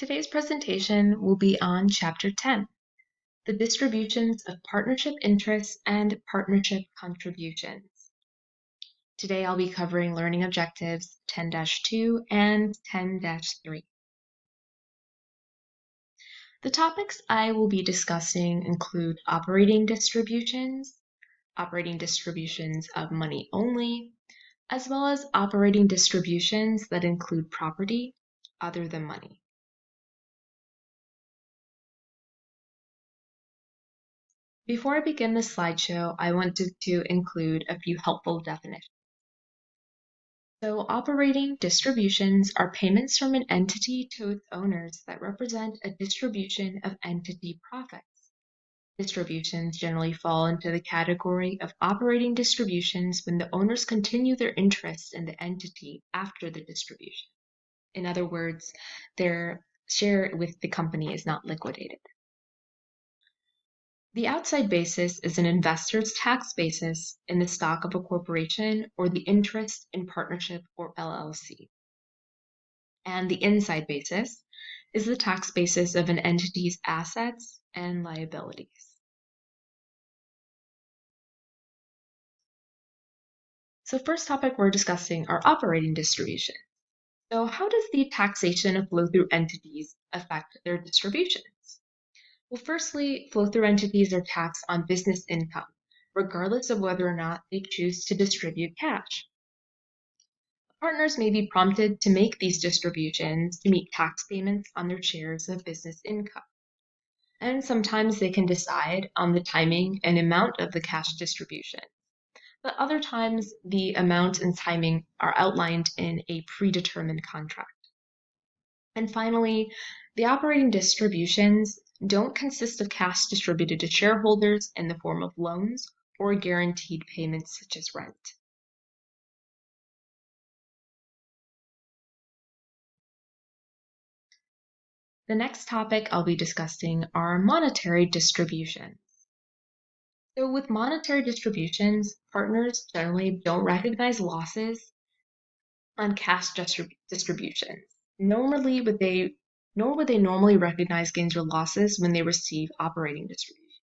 Today's presentation will be on Chapter 10, the distributions of partnership interests and partnership contributions. Today I'll be covering learning objectives 10-2 and 10-3. The topics I will be discussing include operating distributions of money only, as well as operating distributions that include property other than money. Before I begin the slideshow, I wanted to include a few helpful definitions. So operating distributions are payments from an entity to its owners that represent a distribution of entity profits. Distributions generally fall into the category of operating distributions when the owners continue their interest in the entity after the distribution. In other words, their share with the company is not liquidated. The outside basis is an investor's tax basis in the stock of a corporation or the interest in partnership or LLC. And the inside basis is the tax basis of an entity's assets and liabilities. So first topic we're discussing are operating distributions. So how does the taxation of flow-through entities affect their distributions? Well, firstly, flow-through entities are taxed on business income, regardless of whether or not they choose to distribute cash. Partners may be prompted to make these distributions to meet tax payments on their shares of business income. And sometimes they can decide on the timing and amount of the cash distribution. But other times, the amount and timing are outlined in a predetermined contract. And finally, the operating distributions don't consist of cash distributed to shareholders in the form of loans or guaranteed payments such as rent. The next topic I'll be discussing are monetary distributions. So with monetary distributions, partners generally don't recognize losses on cash distributions. Nor would they normally recognize gains or losses when they receive operating distributions.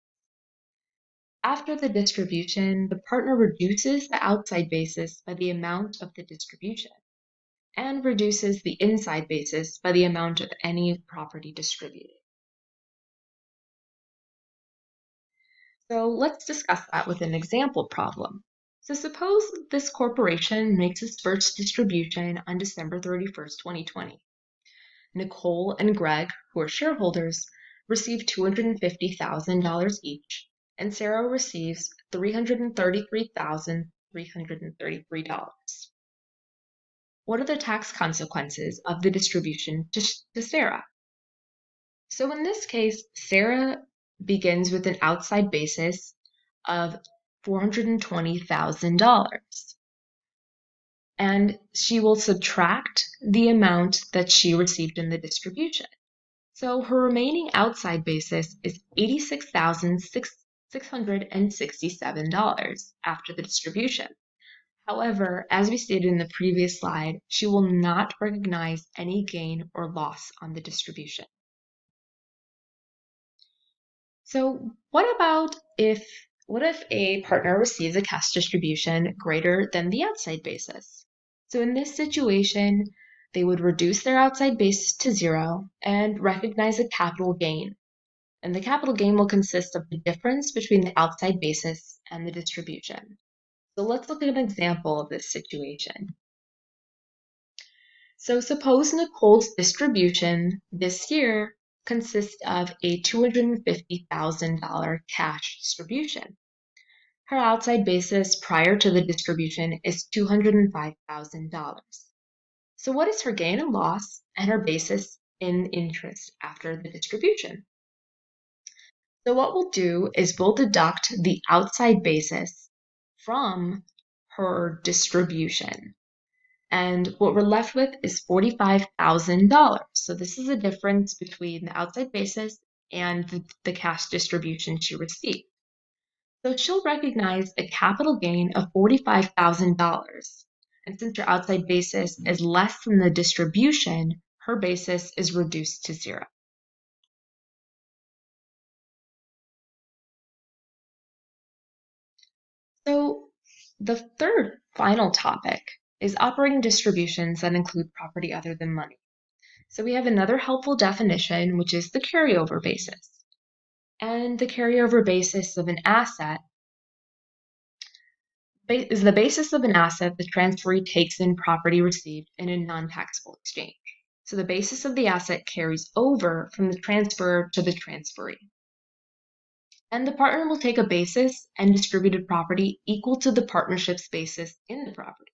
After the distribution, the partner reduces the outside basis by the amount of the distribution and reduces the inside basis by the amount of any property distributed. So let's discuss that with an example problem. So suppose this corporation makes its first distribution on December 31st, 2020. Nicole and Greg, who are shareholders, receive $250,000 each, and Sarah receives $333,333. What are the tax consequences of the distribution to Sarah? So in this case, Sarah begins with an outside basis of $420,000. And she will subtract the amount that she received in the distribution. So her remaining outside basis is $86,667 after the distribution. However, as we stated in the previous slide, she will not recognize any gain or loss on the distribution. So what if a partner receives a cash distribution greater than the outside basis? So in this situation, they would reduce their outside basis to 0 and recognize a capital gain. And the capital gain will consist of the difference between the outside basis and the distribution. So let's look at an example of this situation. So suppose Nicole's distribution this year consists of a $250,000 cash distribution. Her outside basis prior to the distribution is $205,000. So what is her gain and loss and her basis in interest after the distribution? So what we'll do is we'll deduct the outside basis from her distribution. And what we're left with is $45,000. So this is the difference between the outside basis and the cash distribution she received. So she'll recognize a capital gain of $45,000. And since her outside basis is less than the distribution, her basis is reduced to zero. So the third final topic is operating distributions that include property other than money. So we have another helpful definition, which is the carryover basis. And the carryover basis of an asset is the basis of an asset the transferee takes in property received in a non-taxable exchange. So the basis of the asset carries over from the transferor to the transferee. And the partner will take a basis and distributed property equal to the partnership's basis in the property.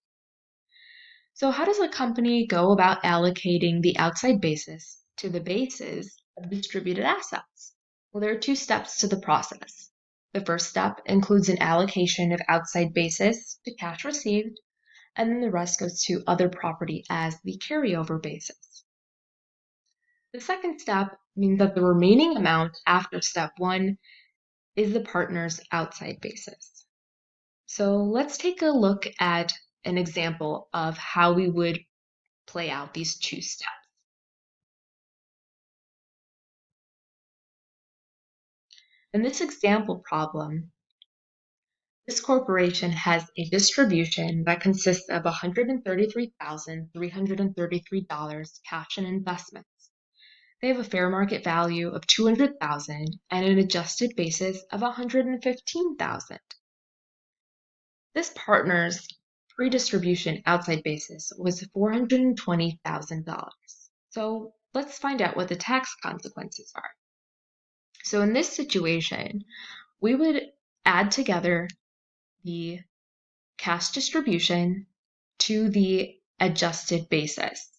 So how does a company go about allocating the outside basis to the bases of distributed assets? Well, there are two steps to the process. The first step includes an allocation of outside basis to cash received, and then the rest goes to other property as the carryover basis. The second step means that the remaining amount after step one is the partner's outside basis. So let's take a look at an example of how we would play out these two steps. In this example problem, this corporation has a distribution that consists of $133,333 cash and investments. They have a fair market value of $200,000 and an adjusted basis of $115,000. This partner's pre-distribution outside basis was $420,000. So let's find out what the tax consequences are. So in this situation, we would add together the cash distribution to the adjusted basis.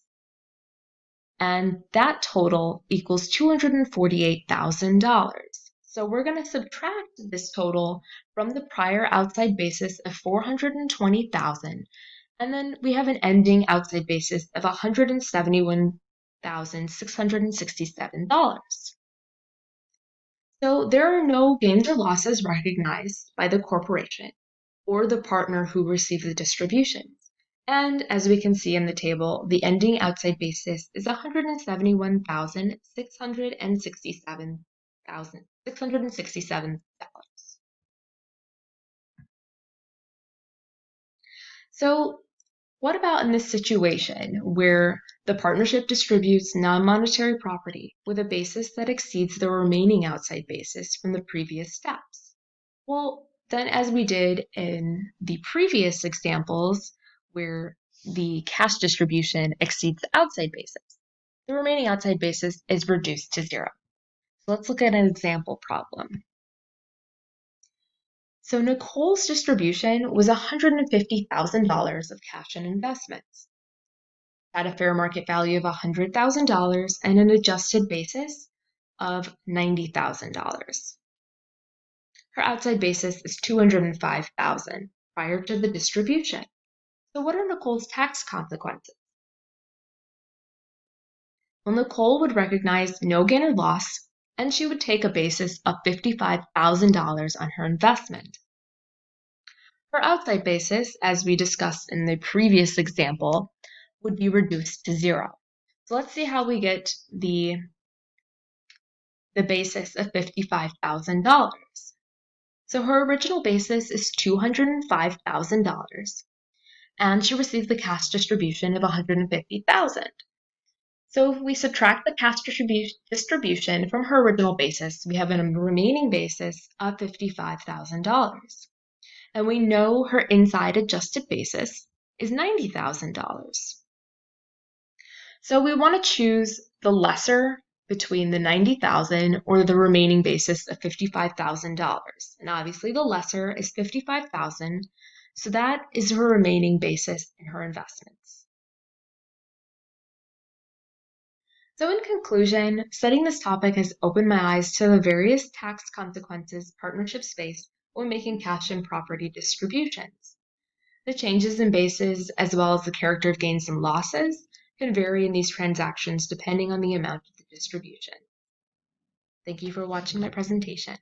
And that total equals $248,000. So we're going to subtract this total from the prior outside basis of $420,000, and then we have an ending outside basis of $171,667. So there are no gains or losses recognized by the corporation or the partner who received the distributions. And as we can see in the table, the ending outside basis is $171,667. So what about in this situation where the partnership distributes non-monetary property with a basis that exceeds the remaining outside basis from the previous steps? Well, then as we did in the previous examples where the cash distribution exceeds the outside basis, the remaining outside basis is reduced to zero. So let's look at an example problem. So Nicole's distribution was $150,000 of cash and investments. At a fair market value of $100,000 and an adjusted basis of $90,000. Her outside basis is $205,000 prior to the distribution. So what are Nicole's tax consequences? Well, Nicole would recognize no gain or loss, and she would take a basis of $55,000 on her investment. Her outside basis, as we discussed in the previous example, would be reduced to zero. So let's see how we get the basis of $55,000. So her original basis is $205,000, and she received the cash distribution of $150,000. So if we subtract the cash distribution from her original basis, we have a remaining basis of $55,000. And we know her inside adjusted basis is $90,000. So we want to choose the lesser between the $90,000 or the remaining basis of $55,000. And obviously the lesser is $55,000, so that is her remaining basis in her investments. So in conclusion, studying this topic has opened my eyes to the various tax consequences partnerships face when making cash and property distributions. The changes in bases, as well as the character of gains and losses, can vary in these transactions depending on the amount of the distribution. Thank you for watching my presentation.